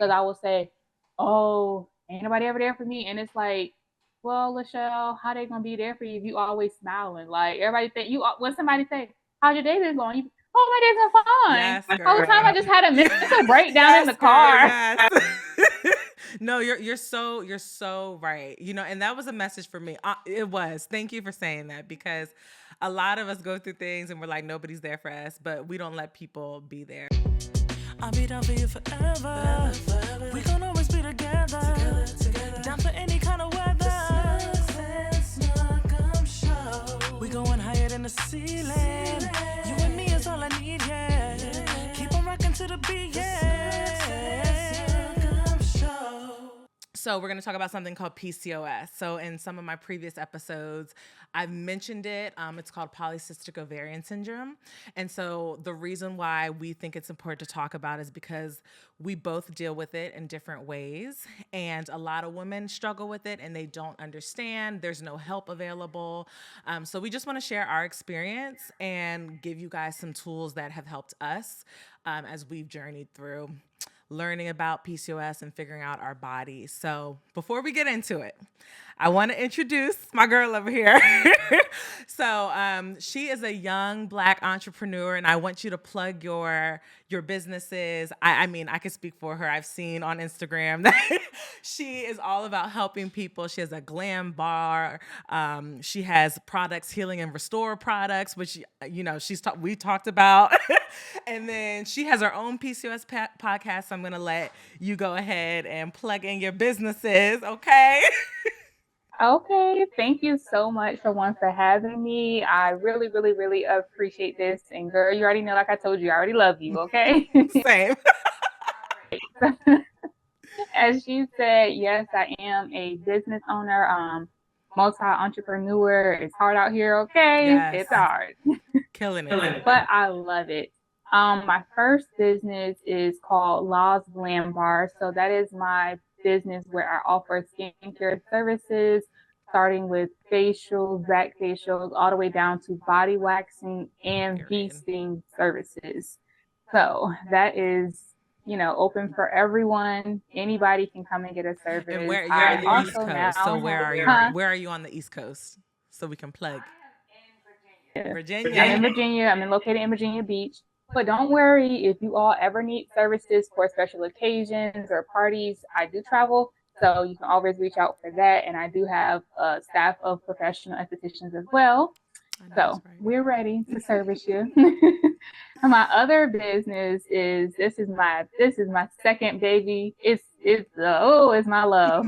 because I will say, oh, ain't nobody ever there for me. And it's like, well, Lachelle, how they gonna be there for you if you always smiling? Like everybody think you when somebody say, how's your day been going? You, oh, my day's been fine. Yes, The whole time I girl. just had a mental breakdown in Yes, the girl. car. Yes. No, you're so right. And that was a message for me. It was. Thank you for saying that, because a lot of us go through things and we're like nobody's there for us, but we don't let people be there. I'll be down for you forever. We gon' always be together. Down for any kind of weather. We going higher than the ceiling. You and me is all I need, yeah. Keep on rocking to the beat, yeah. So we're going to talk about something called PCOS. So in some of my previous episodes, I've mentioned it. It's called Polycystic Ovarian Syndrome. And so the reason why we think it's important to talk about is because we both deal with it in different ways. And a lot of women struggle with it and they don't understand. There's no help available. So we just want to share our experience and give you guys some tools that have helped us as we've journeyed through learning about PCOS and figuring out our bodies. So before we get into it, I want to introduce my girl over here. So she is a young Black entrepreneur, and I want you to plug your businesses. I mean, I could speak for her. I've seen on Instagram that she is all about helping people. She has a glam bar. She has products, healing and restore products, which we talked about. And then she has her own PCOS podcast. So I'm going to let you go ahead and plug in your businesses, okay? Okay, thank you so much for having me. I really, really, really appreciate this. And girl, you already know, like I told you, I already love you, okay? Same. As you said, yes, I am a business owner, multi-entrepreneur. It's hard out here, okay? Yes. It's hard. Killing it. But I love it. My first business is called Law's Glam Bar. So that is my business where I offer skincare services, starting with facials, back facials, all the way down to body waxing and V-steam services. So that is, open for everyone. Anybody can come and get a service. And you're on the East Coast, so where are you on the East Coast? So we can plug. Virginia. I'm in Virginia. I'm located in Virginia Beach. But don't worry, if you all ever need services for special occasions or parties, I do travel. So you can always reach out for that. And I do have a staff of professional estheticians as well. So we're ready to service you. My other business is this is my second baby. It's my love.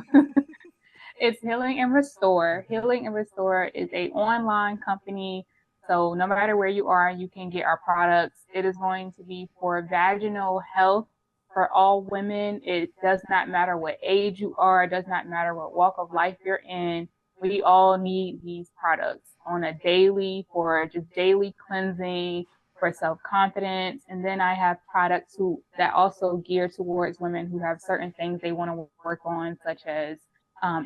It's Healing and Restore. Healing and Restore is an online company. So no matter where you are, you can get our products. It is going to be for vaginal health for all women. It does not matter what age you are. It does not matter what walk of life you're in. We all need these products on a daily for just daily cleansing, for self-confidence. And then I have products that also gear towards women who have certain things they want to work on, such as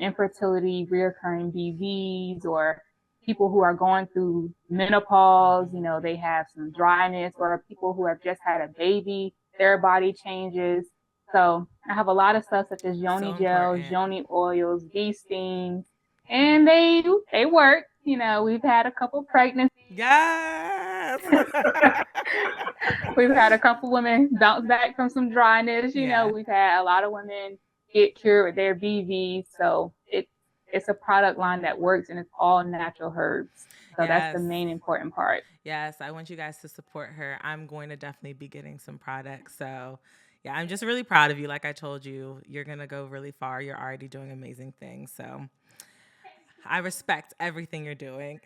infertility, reoccurring BVs, or people who are going through menopause. They have some dryness, or people who have just had a baby, their body changes. So I have a lot of stuff such as yoni gels, yoni oils, V-steams, and they work. We've had a couple pregnancies. Yes. We've had a couple women bounce back from some dryness. We've had a lot of women get cured with their BVs. So it's a product line that works, and it's all natural herbs. So that's the main important part. Yes, I want you guys to support her. I'm going to definitely be getting some products. So yeah, I'm just really proud of you. Like I told you, you're going to go really far. You're already doing amazing things. So I respect everything you're doing.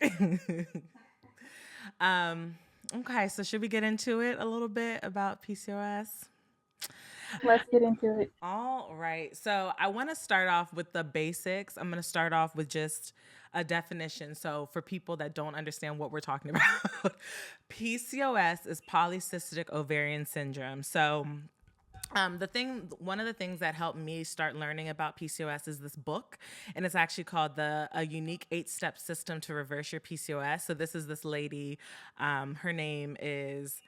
Okay, so should we get into it a little bit about PCOS? Let's get into it. All right. So I want to start off with the basics. I'm going to start off with just a definition. So for people that don't understand what we're talking about, PCOS is polycystic ovarian syndrome. So one of the things that helped me start learning about PCOS is this book, and it's actually called A Unique 8-Step System to Reverse Your PCOS. So this is this lady, her name is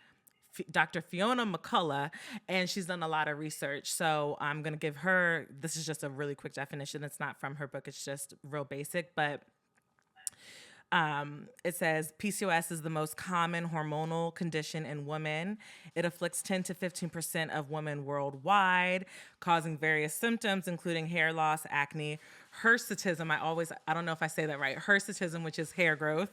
Dr. Fiona McCullough, and she's done a lot of research. So I'm going to give her, this is just a really quick definition. It's not from her book. It's just real basic, but it says PCOS is the most common hormonal condition in women. It afflicts 10 to 15% of women worldwide, causing various symptoms, including hair loss, acne, hirsutism. I don't know if I say that right. Hirsutism, which is hair growth,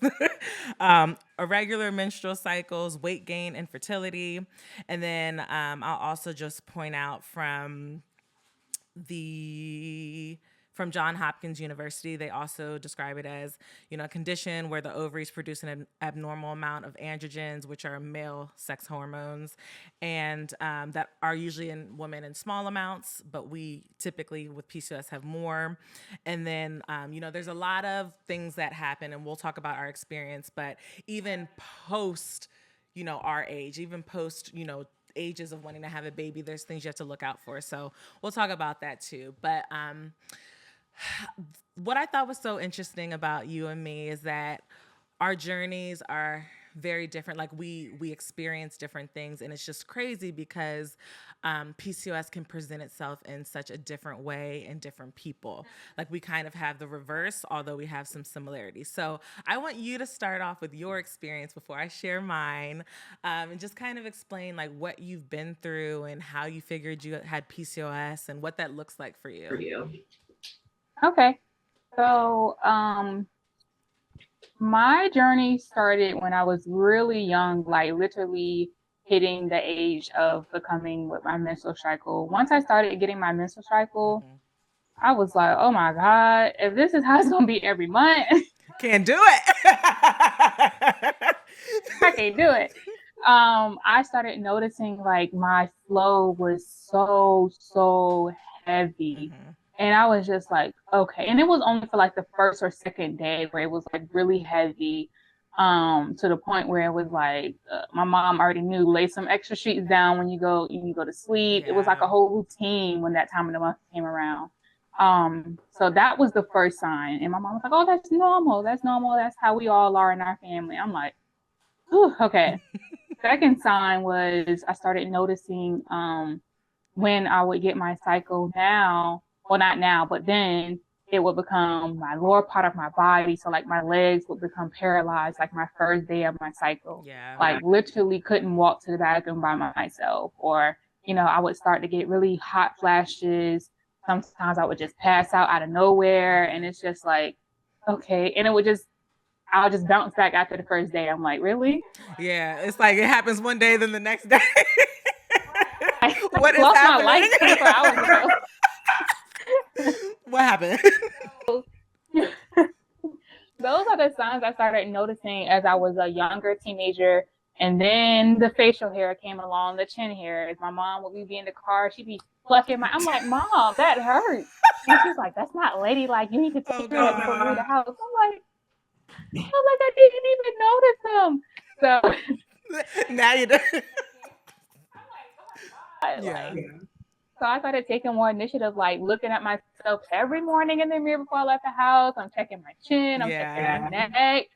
irregular menstrual cycles, weight gain, infertility. And then I'll also just point out from Johns Hopkins University, they also describe it as, a condition where the ovaries produce an abnormal amount of androgens, which are male sex hormones, and that are usually in women in small amounts, but we typically with PCOS have more. And then, there's a lot of things that happen, and we'll talk about our experience, but even post, our age, even post, ages of wanting to have a baby, there's things you have to look out for. So we'll talk about that too. But what I thought was so interesting about you and me is that our journeys are very different. Like we experience different things, and it's just crazy because PCOS can present itself in such a different way in different people. Like we kind of have the reverse, although we have some similarities. So I want you to start off with your experience before I share mine, and just kind of explain like what you've been through and how you figured you had PCOS and what that looks like for you. Okay. So, my journey started when I was really young, like literally hitting the age of becoming with my menstrual cycle. Once I started getting my menstrual cycle, I was like, oh my God, if this is how it's going to be every month. Can't do it. I can't do it. I started noticing like my flow was so heavy. And I was just like, okay. And it was only for like the first or second day where it was like really heavy, to the point where it was like, my mom already knew, lay some extra sheets down when you go to sleep. Yeah. It was like a whole routine when that time of the month came around. So that was the first sign. And my mom was like, oh, that's normal. That's normal. That's how we all are in our family. I'm like, whew, okay. Second sign was I started noticing, when I would get my cycle now, well, not now, but then it would become my lower part of my body. So like my legs would become paralyzed, like my first day of my cycle. Yeah. Like literally couldn't walk to the bathroom by myself. Or, I would start to get really hot flashes. Sometimes I would just pass out of nowhere. And it's just like, okay. And I'll just bounce back after the first day. I'm like, really? Yeah. It's like it happens one day, then the next day. What is happening? My life 24 hours ago. What happened? Those are the signs I started noticing as I was a younger teenager. And then the facial hair came along, the chin hairs. My mom would be in the car. She'd be plucking I'm like, Mom, that hurts. And she's like, that's not ladylike. You need to take care of it before you leave the house. I'm like, I didn't even notice them. So now you do. Yeah. So I started taking more initiative, like looking at myself every morning in the mirror before I left the house. I'm checking my chin, I'm checking my neck.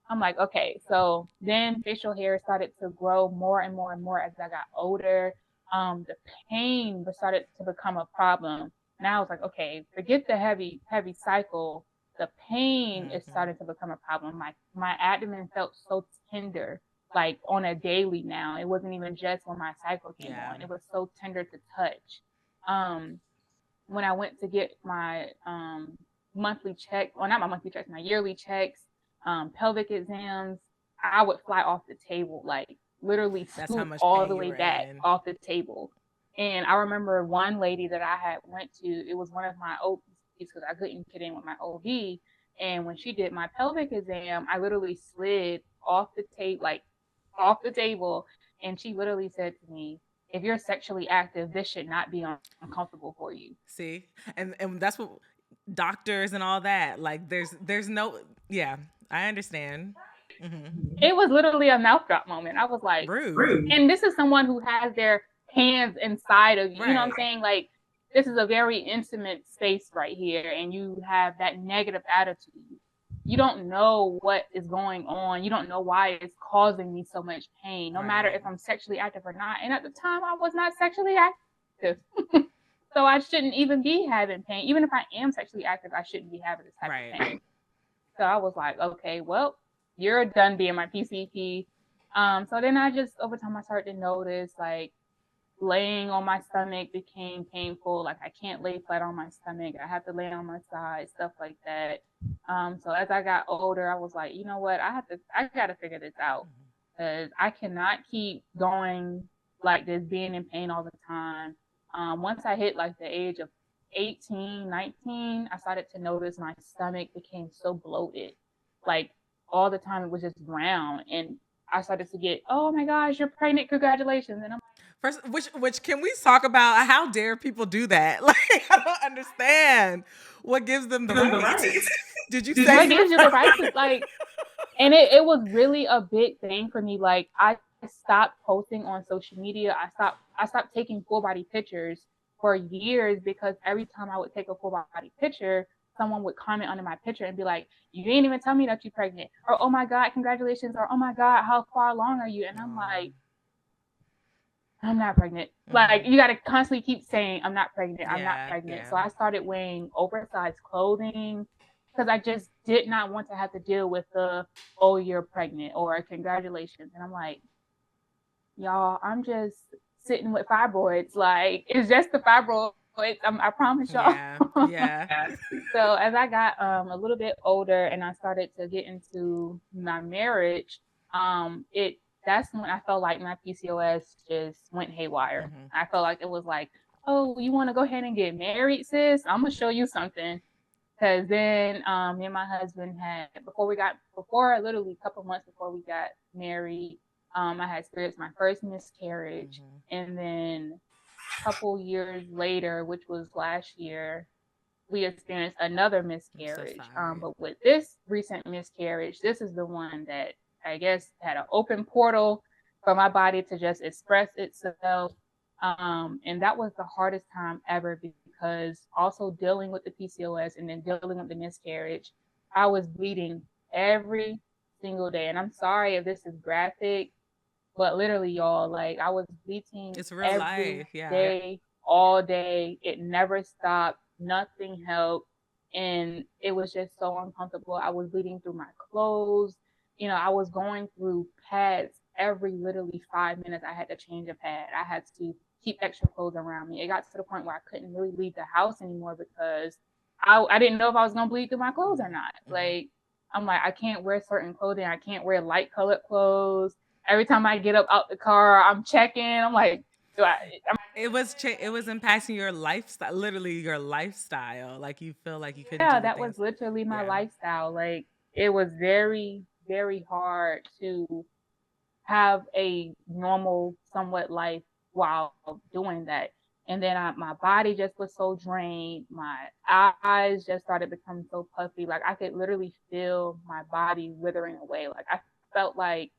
I'm like, okay. So then facial hair started to grow more and more and more as I got older. The pain started to become a problem. Now I was like, okay, forget the heavy cycle. The pain is starting to become a problem. My abdomen felt so tender, like on a daily now. It wasn't even just when my cycle came on. It was so tender to touch. When I went to get my monthly check, well, not my monthly checks, my yearly checks, pelvic exams, I would fly off the table, like literally scoot all the way back off the table. And I remember one lady that I had went to, it was one of my OBs because I couldn't get in with my OB. And when she did my pelvic exam, I literally slid off the table. And she literally said to me, if you're sexually active, this should not be uncomfortable for you. See, and that's what doctors and all that, like there's no, yeah, I understand. It was literally a mouth drop moment. I was like, rude. And this is someone who has their hands inside of you. You know what I'm saying? Like, this is a very intimate space right here. And you have that negative attitude. you don't know what is going on. You don't know why it's causing me so much pain, no matter if I'm sexually active or not. And at the time, I was not sexually active. So I shouldn't even be having pain. Even if I am sexually active, I shouldn't be having this type of pain. So I was like, okay, well, you're done being my PCP. So then I just, over time, I started to notice, like, laying on my stomach became painful. Like, I can't lay flat on my stomach. I have to lay on my side, stuff like that. So as I got older, I was like, you know what? I got to figure this out, because I cannot keep going like this, being in pain all the time. Once I hit like the age of 18, 19, I started to notice my stomach became so bloated. Like, all the time it was just round. And I started to get, oh my gosh, you're pregnant, congratulations. And I'm First, which can we talk about? How dare people do that? Like, I don't understand what gives them the right. Did you say what gives you the right to, like, and it was really a big thing for me. Like, I stopped posting on social media. I stopped taking full body pictures for years, because every time I would take a full body picture, someone would comment under my picture and be like, you didn't even tell me that you're pregnant, or oh my God, congratulations, or oh my God, how far along are you? And I'm like, I'm not pregnant. Like, you got to constantly keep saying, I'm not pregnant. I'm not pregnant. So I started wearing oversized clothing, because I just did not want to have to deal with the, oh, you're pregnant, or congratulations. And I'm like, y'all, I'm just sitting with fibroids. Like, it's just the fibroids. I promise y'all. So as I got a little bit older and I started to get into my marriage, that's when I felt like my PCOS just went haywire. I felt like it was like, oh, you want to go ahead and get married, sis? I'm gonna show you something. Because then me and my husband had, literally a couple months before we got married, I had experienced my first miscarriage. And then a couple years later, which was last year, we experienced another miscarriage. But with this recent miscarriage, this is the one that I guess had an open portal for my body to just express itself. And that was the hardest time ever, because also dealing with the PCOS and then dealing with the miscarriage, I was bleeding every single day. And I'm sorry if this is graphic, but literally, y'all, like, I was bleeding every day, all day. It never stopped. Nothing helped. And it was just so uncomfortable. I was bleeding through my clothes. I was going through pads every literally 5 minutes. I had to change a pad. I had to keep extra clothes around me. It got to the point where I couldn't really leave the house anymore, because I didn't know if I was going to bleed through my clothes or not. Like, I'm like, I can't wear certain clothing. I can't wear light colored clothes. Every time I get up out the car, I'm checking. I'm like, it was impacting your lifestyle, literally your lifestyle. Like, you feel like you couldn't do that was literally my lifestyle. Like, it was very, very hard to have a normal, somewhat life while doing that. And then my body just was so drained. My eyes just started becoming so puffy. Like, I could literally feel my body withering away. Like, I felt like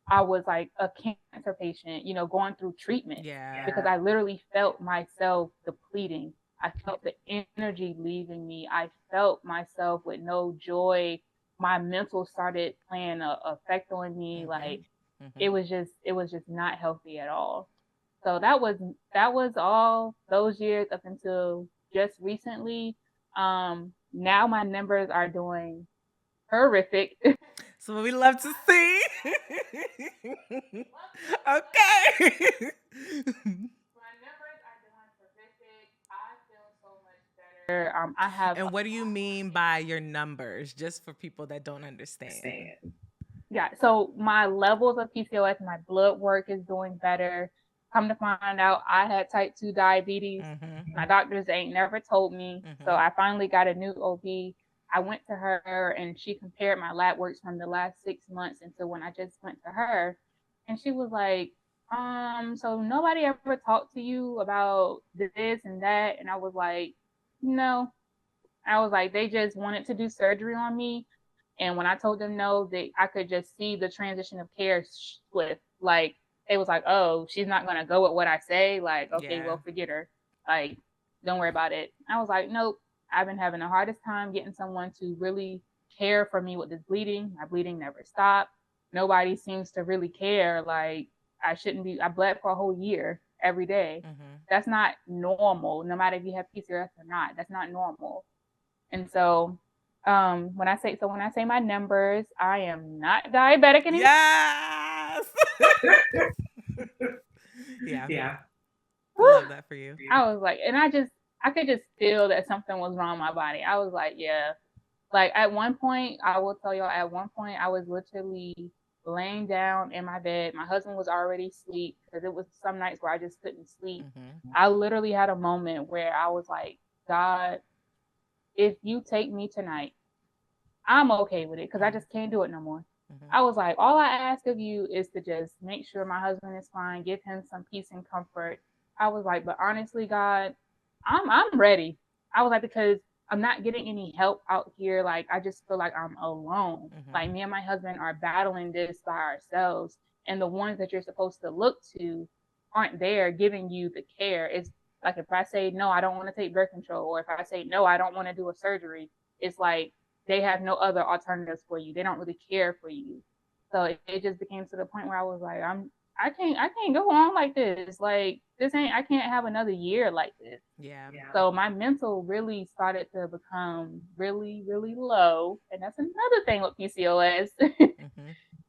I was like a cancer patient, going through treatment. Because I literally felt myself depleting. I felt the energy leaving me. I felt myself with no joy. My mental started playing a effect on me. Like, it was just not healthy at all. So that was all those years up until just recently. Now my numbers are doing horrific. So we love to see. Okay. My numbers are doing terrific. I feel so much better. I have. And what do you mean by your numbers, just for people that don't understand? Yeah, so my levels of PCOS, my blood work is doing better. Come to find out, I had type 2 diabetes. My doctors ain't never told me. So I finally got a new OB. I went to her and she compared my lab works from the last 6 months until when I just went to her. And she was like, so nobody ever talked to you about this and that? And I was like, no. I was like, they just wanted to do surgery on me. And when I told them no, I could just see the transition of care split. Like, it was like, oh, she's not going to go with what I say. Like, okay, well, forget her. Like, don't worry about it. I was like, nope. I've been having the hardest time getting someone to really care for me with this bleeding. My bleeding never stopped. Nobody seems to really care. Like, I bled for a whole year every day. That's not normal, no matter if you have PCOS or not. That's not normal. And so when I say my numbers, I am not diabetic anymore. Yes. Yeah. Yeah. I love that for you. I was like, and I could just feel that something was wrong with my body. I was like, yeah. Like at one point, I will tell y'all, at one point I was literally laying down in my bed. My husband was already asleep because it was some nights where I just couldn't sleep. I literally had a moment where I was like, God, if you take me tonight, I'm okay with it because I just can't do it no more. I was like, all I ask of you is to just make sure my husband is fine, give him some peace and comfort. I was like, but honestly, God, I'm ready. I was like, because I'm not getting any help out here. Like, I just feel like I'm alone. Like, me and my husband are battling this by ourselves. And the ones that you're supposed to look to aren't there giving you the care. It's like, if I say, no, I don't want to take birth control, or if I say, no, I don't want to do a surgery, it's like they have no other alternatives for you. They don't really care for you. So it just became to the point where I was like, I can't go on like this. Like, I can't have another year like this. Yeah. So my mental really started to become really, really low. And that's another thing with PCOS.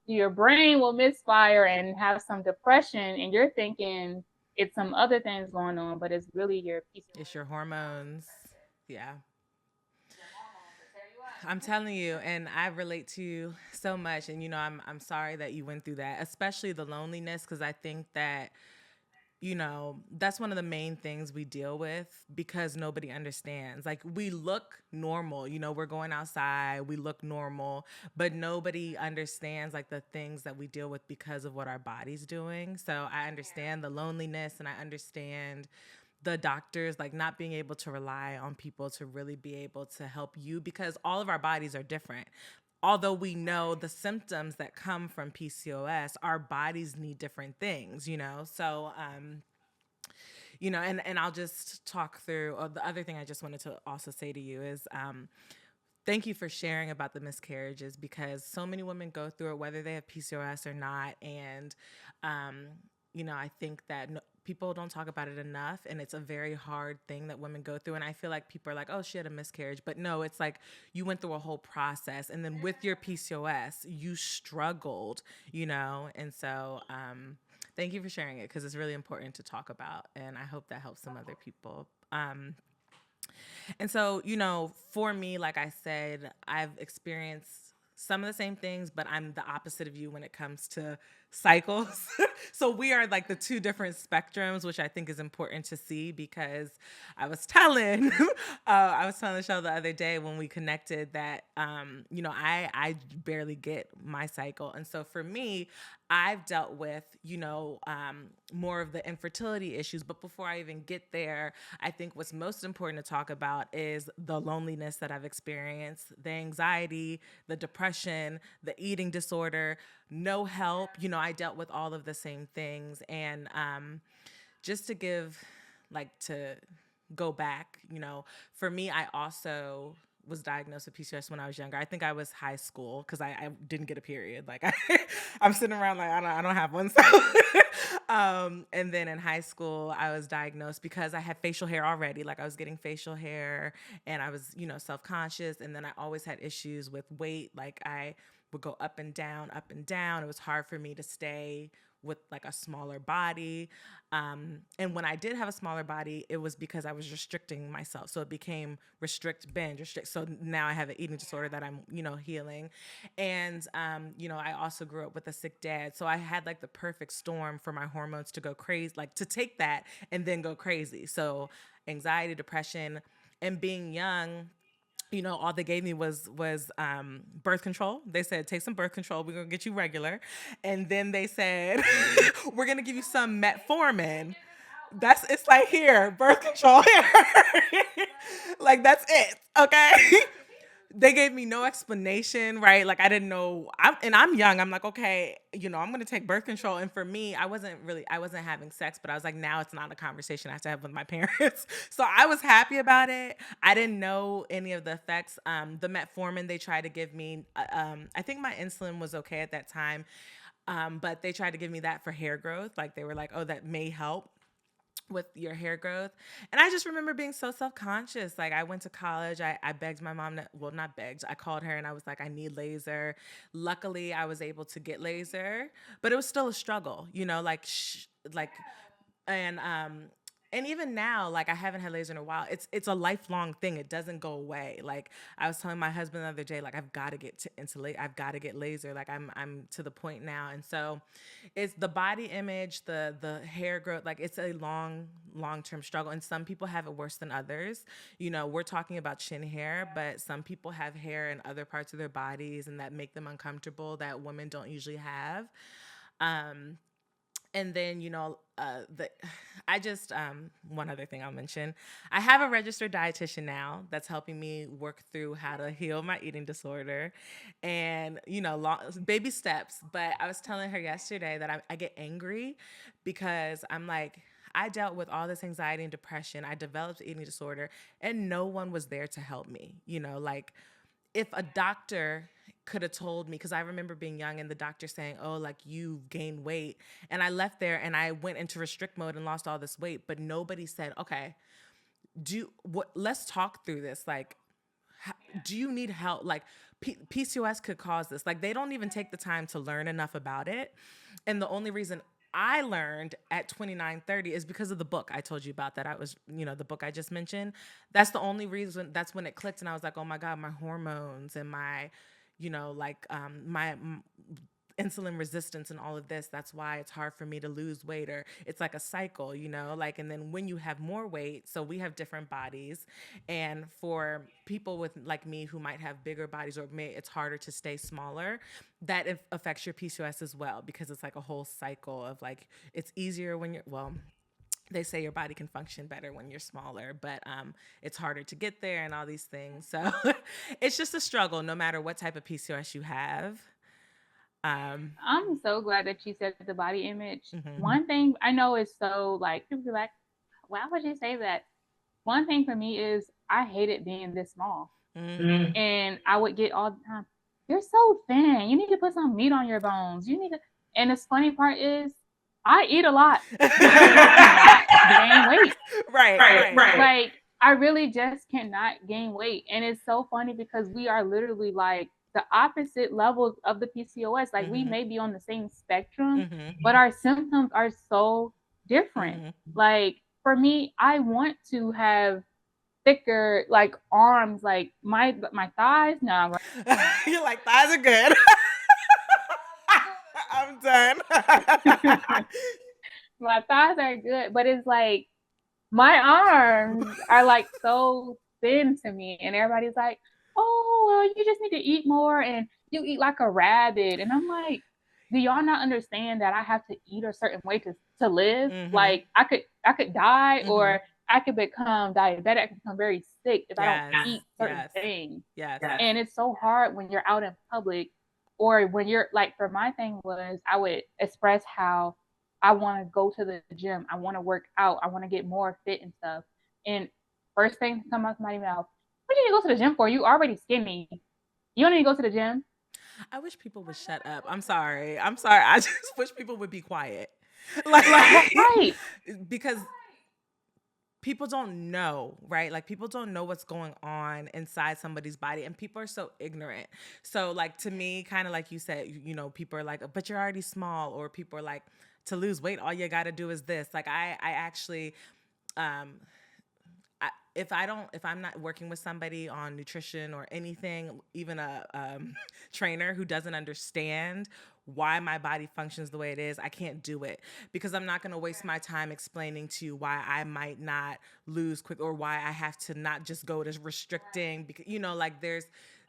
Your brain will misfire and have some depression, and you're thinking it's some other things going on, but it's really your PCOS. It's your hormones. Yeah. I'm telling you, and I relate to you so much. And, I'm sorry that you went through that, especially the loneliness, because I think that, that's one of the main things we deal with because nobody understands. Like, we look normal, we're going outside, we look normal, but nobody understands like the things that we deal with because of what our body's doing. So I understand the loneliness, and I understand the doctors like not being able to rely on people to really be able to help you because all of our bodies are different. Although we know the symptoms that come from PCOS, our bodies need different things, So, and I'll just talk through. The other thing I just wanted to also say to you is, thank you for sharing about the miscarriages because so many women go through it, whether they have PCOS or not. And, I think that people don't talk about it enough, and it's a very hard thing that women go through. And I feel like people are like, oh, she had a miscarriage. But no, it's like you went through a whole process. And then with your PCOS, you struggled, And so thank you for sharing it because it's really important to talk about. And I hope that helps some other people. And so, for me, like I said, I've experienced some of the same things, but I'm the opposite of you when it comes to cycles. So we are like the two different spectrums, which I think is important to see because I was telling the show the other day when we connected that, I barely get my cycle. And so for me, I've dealt with, more of the infertility issues. But before I even get there, I think what's most important to talk about is the loneliness that I've experienced, the anxiety, the depression, the eating disorder, no help. I dealt with all of the same things. And just to go back, for me, I also was diagnosed with PCOS when I was younger. I think I was high school because I didn't get a period. Like I'm sitting around like I don't have one. So and then in high school I was diagnosed because I had facial hair already. Like I was getting facial hair and I was, self-conscious. And then I always had issues with weight. Like I would go up and down, up and down. It was hard for me to stay with like a smaller body. And when I did have a smaller body, it was because I was restricting myself. So it became restrict, binge, restrict. So now I have an eating disorder that I'm, healing. And, I also grew up with a sick dad. So I had like the perfect storm for my hormones to go crazy, like to take that and then go crazy. So anxiety, depression, and being young, all they gave me was birth control. They said, take some birth control. We're going to get you regular. And then they said, we're going to give you some metformin. It's like here, birth control here. Like, that's it. Okay. they gave me no explanation, right? Like I didn't know. I'm young. I'm like, okay, I'm going to take birth control. And for me, I wasn't having sex, but I was like, now it's not a conversation I have to have with my parents. So I was happy about it. I didn't know any of the effects. The metformin they tried to give me, I think my insulin was okay at that time. But they tried to give me that for hair growth. Like they were like, oh, that may help with your hair growth. And I just remember being so self-conscious. Like I went to college. I begged my mom not begged. I called her and I was like, I need laser. Luckily I was able to get laser, but it was still a struggle, and and even now, like I haven't had laser in a while. It's a lifelong thing. It doesn't go away. Like I was telling my husband the other day, like I've got to get I've got to get laser. Like I'm to the point now. And so it's the body image, the hair growth, like it's a long-term struggle. And some people have it worse than others. We're talking about chin hair, but some people have hair in other parts of their bodies and that make them uncomfortable that women don't usually have. And then, one other thing I'll mention, I have a registered dietitian now that's helping me work through how to heal my eating disorder and, baby steps. But I was telling her yesterday that I get angry because I'm like, I dealt with all this anxiety and depression. I developed eating disorder and no one was there to help me. Like if a doctor could have told me, because I remember being young and the doctor saying, oh, like you've gained weight. And I left there and I went into restrict mode and lost all this weight. But nobody said, okay, let's talk through this. Like, do you need help? Like PCOS could cause this. Like they don't even take the time to learn enough about it. And the only reason I learned at 29, 30 is because of the book I told you about that I was, the book I just mentioned. That's the only reason. That's when it clicked. And I was like, oh my God, my hormones and my, my insulin resistance and all of this. That's why it's hard for me to lose weight, or it's like a cycle, and then when you have more weight, so we have different bodies. And for people with like me who might have bigger bodies, or it's harder to stay smaller, that affects your PCOS as well, because it's like a whole cycle of like, it's easier when they say your body can function better when you're smaller, but it's harder to get there and all these things. So it's just a struggle no matter what type of PCOS you have. I'm so glad that you said the body image. Mm-hmm. One thing I know is so like, people be like, why would you say that? One thing for me is I hated being this small. Mm-hmm. And I would get all the time, you're so thin. You need to put some meat on your bones. You need to. And the funny part is, I eat a lot. Gain weight. Right. Like I really just cannot gain weight. And it's so funny because we are literally like the opposite levels of the PCOS. Like mm-hmm. we may be on the same spectrum, mm-hmm. but our symptoms are so different. Mm-hmm. Like for me, I want to have thicker like arms, like my thighs. No, you're like, thighs are good. I'm done. My thighs are good, but it's like my arms are like so thin to me, and everybody's like, oh, well, you just need to eat more and you eat like a rabbit. And I'm like, do y'all not understand that I have to eat a certain way to live? Mm-hmm. Like I could die, mm-hmm. or I could become diabetic. I could become very sick if I don't eat certain things. Yes. And it's so hard when you're out in public, or when you're like, for my thing was I would express how I want to go to the gym. I want to work out. I want to get more fit and stuff. And first thing to come out of my mouth, what do you need to go to the gym for? You already skinny. You don't need to go to the gym. I wish people would shut up. I'm sorry. I just wish people would be quiet. Right. Because people don't know, right? Like people don't know what's going on inside somebody's body, and people are so ignorant. So like to me, kind of like you said, people are like, but you're already small, or people are like, to lose weight, all you got to do is this. Like I actually, if I'm not working with somebody on nutrition or anything, even a trainer who doesn't understand why my body functions the way it is, I can't do it, because I'm not going to waste my time explaining to you why I might not lose quick, or why I have to not just go to restricting, because like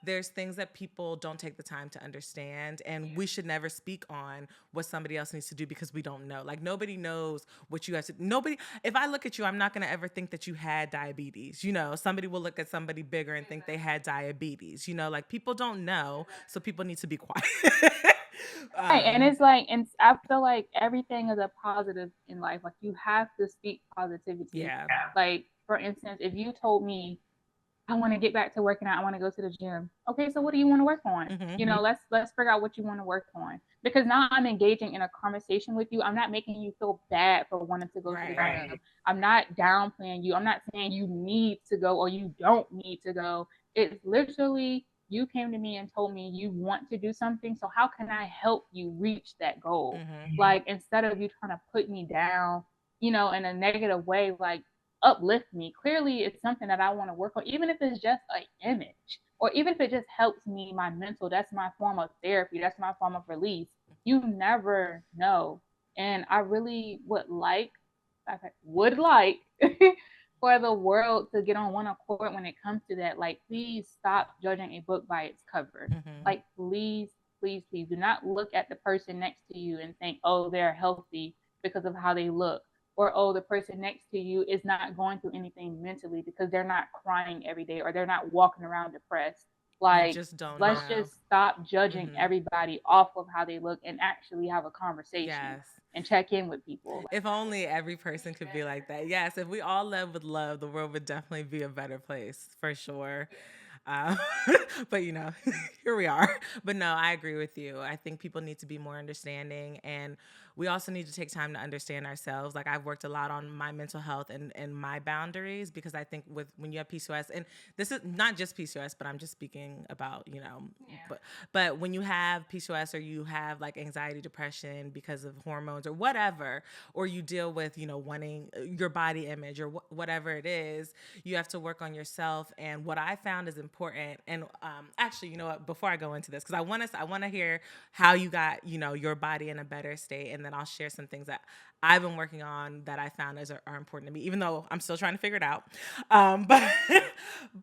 there's things that people don't take the time to understand, and we should never speak on what somebody else needs to do because we don't know. Like, nobody knows what you have to. Nobody. If I look at you, I'm not gonna ever think that you had diabetes. You know, somebody will look at somebody bigger and think they had diabetes. You know, like, people don't know, so people need to be quiet. Right, and it's like, and I feel like everything is a positive in life. Like, you have to speak positivity. Yeah. Like, for instance, if you told me I want to get back to working out, I want to go to the gym. Okay, so what do you want to work on? Mhm. You know, let's figure out what you want to work on. Because now I'm engaging in a conversation with you. I'm not making you feel bad for wanting to go to the gym. I'm not downplaying you. I'm not saying you need to go or you don't need to go. It's literally, you came to me and told me you want to do something. So how can I help you reach that goal? Like, instead of you trying to put me down, you know, in a negative way, like, uplift me. Clearly, it's something that I want to work on, even if it's just an image, or even if it just helps me, my mental. That's my form of therapy. That's my form of release. You never know. And I really would like for the world to get on one accord when it comes to that. Like, please stop judging a book by its cover. Like, please, please, please do not look at the person next to you and think, oh, they're healthy because of how they look. Or, oh, the person next to you is not going through anything mentally because they're not crying every day or they're not walking around depressed. Like, just don't let's know. just stop judging everybody off of how they look and actually have a conversation. Yes. And check in with people. If only every person could be like that. Yes, if we all led with love, the world would definitely be a better place, for sure. Uh, but, you know, here we are. But no, I agree with you. I think people need to be more understanding, and we also need to take time to understand ourselves. Like, I've worked a lot on my mental health and my boundaries, because I think when you have PCOS, and this is not just PCOS, but I'm just speaking about, you know, but when you have PCOS, or you have like anxiety, depression because of hormones or whatever, or you deal with, you know, wanting your body image or whatever it is, you have to work on yourself. And what I found is important. And actually, you know what, before I go into this, because I want to hear how you got, you know, your body in a better state, and then I'll share some things that I've been working on that I found are important to me, even though I'm still trying to figure it out. But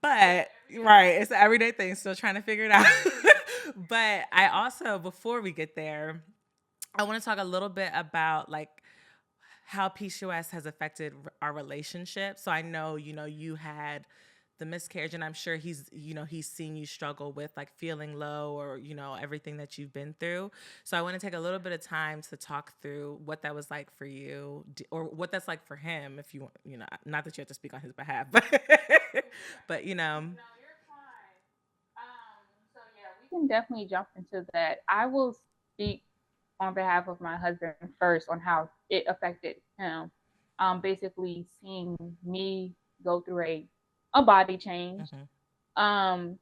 but right, it's an everyday thing, still trying to figure it out. But I also, before we get there, I want to talk a little bit about like how PCOS has affected our relationship. So I know, you know, you had the miscarriage, and I'm sure he's seen you struggle with like feeling low, or, you know, everything that you've been through. So I want to take a little bit of time to talk through what that was like for you, or what that's like for him, if you want, you know, not that you have to speak on his behalf, but you know. So yeah, we can definitely jump into that. I will speak on behalf of my husband first on how it affected him. Basically seeing me go through a body change. Um,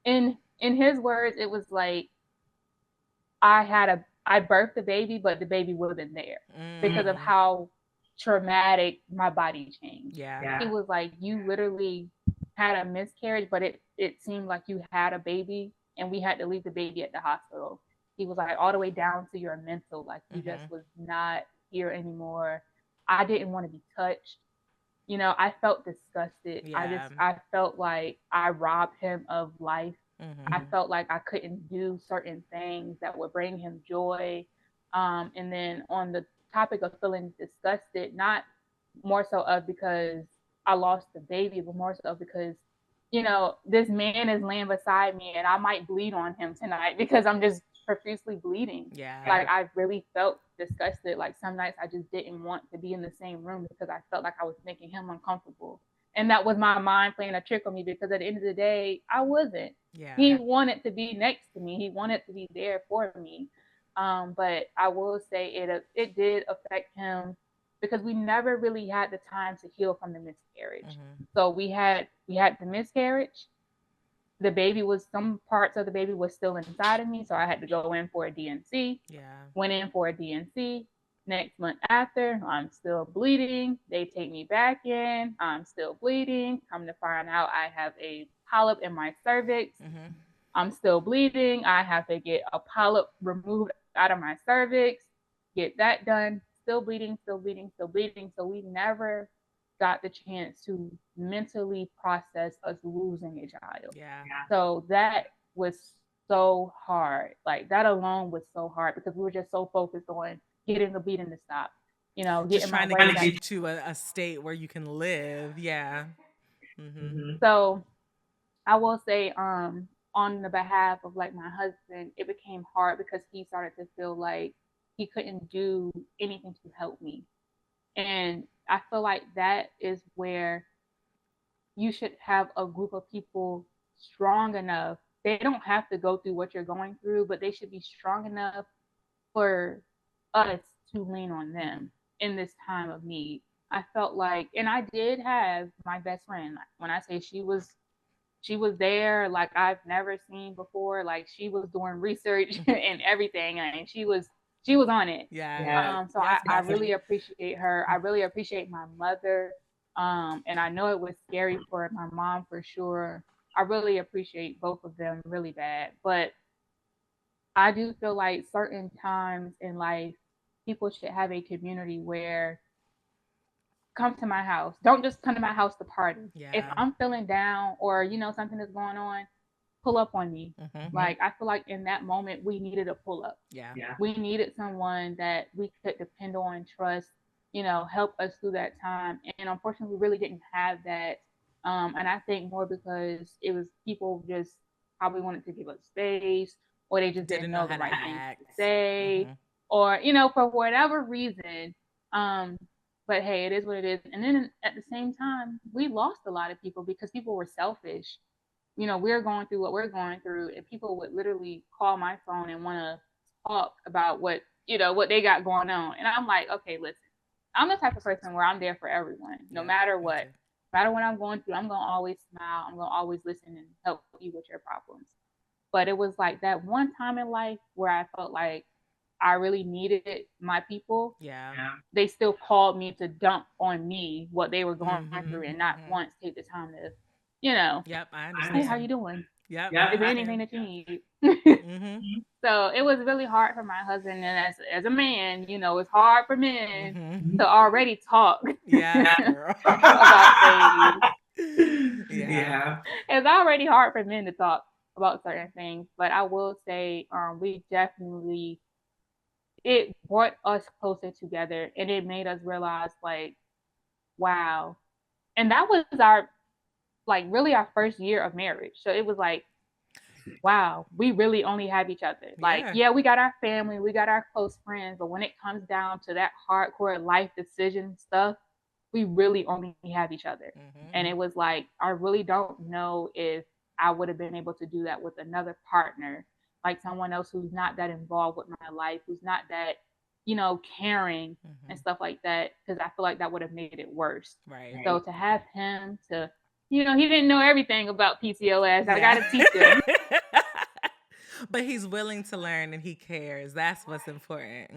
in his words, it was like I birthed the baby, but the baby wasn't there because of how traumatic my body changed. Yeah. He was like, you literally had a miscarriage, but it seemed like you had a baby, and we had to leave the baby at the hospital. He was like, all the way down to your mental, like you just was not here anymore. I didn't want to be touched. You know, I felt disgusted. Yeah. I felt like I robbed him of life. I felt like I couldn't do certain things that would bring him joy. And then on the topic of feeling disgusted, not more so of because I lost the baby, but more so because, you know, this man is laying beside me and I might bleed on him tonight because I'm just profusely bleeding. Yeah. Like, I really felt disgusted. Like, some nights I just didn't want to be in the same room because I felt like I was making him uncomfortable. And that was my mind playing a trick on me, because at the end of the day, I wasn't. Yeah. He wanted to be next to me. He wanted to be there for me. But I will say it did affect him because we never really had the time to heal from the miscarriage. So we had the miscarriage. The baby was, some parts of the baby was still inside of me, so I had to go in for a DNC. Yeah. Went in for a DNC. Next month after, I'm still bleeding. They take me back in. I'm still bleeding. Come to find out, I have a polyp in my cervix. I'm still bleeding. I have to get a polyp removed out of my cervix. Get that done. Still bleeding, still bleeding, still bleeding. So we never got the chance to mentally process us losing a child. Yeah. So that was so hard. Like that alone was so hard because we were just so focused on getting the bleeding to stop, Just getting my trying to weight get back. you to a state where you can live. Yeah. So I will say, on the behalf of like my husband, it became hard because he started to feel like he couldn't do anything to help me. And I feel like that is where you should have a group of people strong enough. They don't have to go through what you're going through, but they should be strong enough for us to lean on them in this time of need. I felt like, and I did have my best friend. When I say she was there like I've never seen before. Like she was doing research and everything, and she was on it. Yeah. So I really appreciate her. I really appreciate my mother. And I know it was scary for my mom for sure. I really appreciate both of them really bad. But I do feel like certain times in life, people should have a community where come to my house. Don't just come to my house to party. Yeah. If I'm feeling down or something is going on, pull up on me. Like I feel like in that moment we needed a pull up. Yeah. We needed someone that we could depend on, trust, help us through that time. And unfortunately, we really didn't have that. And I think more because it was people just probably wanted to give us space, or they just didn't know the right thing to say, or for whatever reason. But hey, it is what it is. And then at the same time, we lost a lot of people because people were selfish. We're going through what we're going through, and people would literally call my phone and want to talk about what they got going on. And I'm like, okay, listen, I'm the type of person where I'm there for everyone, no matter what. No matter what I'm going through, I'm gonna always smile. I'm gonna always listen and help you with your problems. But it was like that one time in life where I felt like I really needed my people. Yeah. They still called me to dump on me what they were going through, and not once take the time to, Yep, I understand. hey, how you doing? Yep. Is there anything that you need? So it was really hard for my husband, and as a man, it's hard for men to already talk. Yeah. about things. Yeah. It's already hard for men to talk about certain things, but I will say, it brought us closer together, and it made us realize, like, wow. And that was really our first year of marriage. So it was like, wow, we really only have each other. Like, yeah, we got our family, we got our close friends, but when it comes down to that hardcore life decision stuff, we really only have each other. And it was like, I really don't know if I would have been able to do that with another partner, like someone else who's not that involved with my life, who's not that, caring and stuff like that, because I feel like that would have made it worse. Right. So to have him to, he didn't know everything about PCOS. I got to teach him. But he's willing to learn and he cares. That's what's important.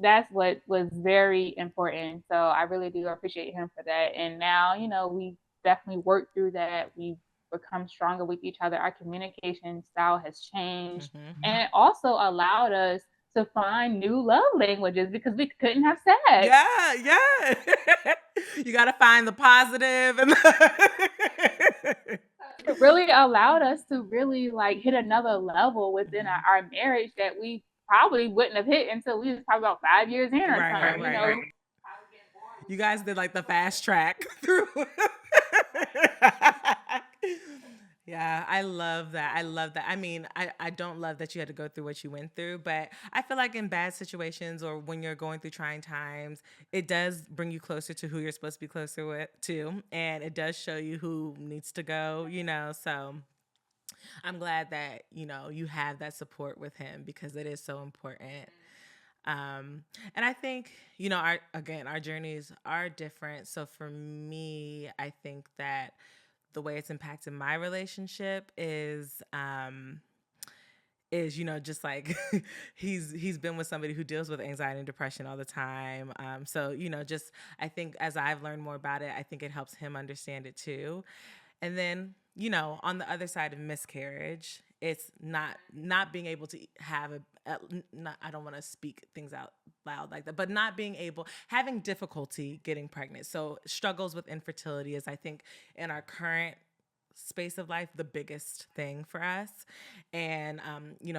That's what was very important. So I really do appreciate him for that. And now, we definitely worked through that. We've become stronger with each other. Our communication style has changed. And it also allowed us to find new love languages because we couldn't have sex. Yeah. You got to find the positive and it really allowed us to really hit another level within our marriage that we probably wouldn't have hit until we was probably about 5 years in or something. Right. You guys did the fast track through. Yeah, I love that. I mean, I don't love that you had to go through what you went through, but I feel like in bad situations or when you're going through trying times, it does bring you closer to who you're supposed to be closer to, and it does show you who needs to go, so I'm glad that, you have that support with him because it is so important. And I think, our journeys are different. So for me, I think that the way it's impacted my relationship is just like he's been with somebody who deals with anxiety and depression all the time. So, just I think as I've learned more about it, I think it helps him understand it too. And then, on the other side of miscarriage, it's not being able to have I don't want to speak things out loud like that, but not being able, having difficulty getting pregnant. So struggles with infertility is, I think, in our current space of life, the biggest thing for us. And,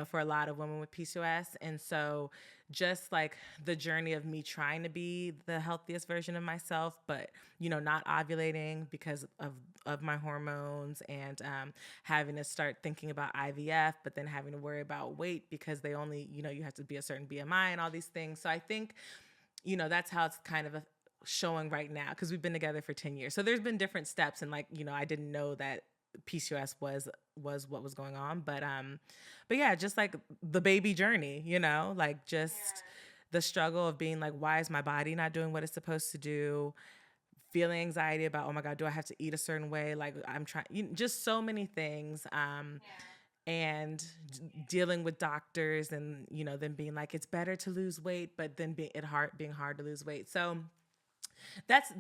for a lot of women with PCOS. And so just like the journey of me trying to be the healthiest version of myself, but, not ovulating because of my hormones, and having to start thinking about IVF, but then having to worry about weight because they only, you have to be a certain BMI and all these things. So I think, that's how it's kind of showing right now, because we've been together for 10 years. So there's been different steps, and I didn't know that PCOS was what was going on, but yeah, just like the baby journey, just the struggle of being like, why is my body not doing what it's supposed to do? Feeling anxiety about, oh my God, do I have to eat a certain way? Like I'm trying, just so many things. And dealing with doctors, and, them being like, it's better to lose weight, but then being hard to lose weight. So that's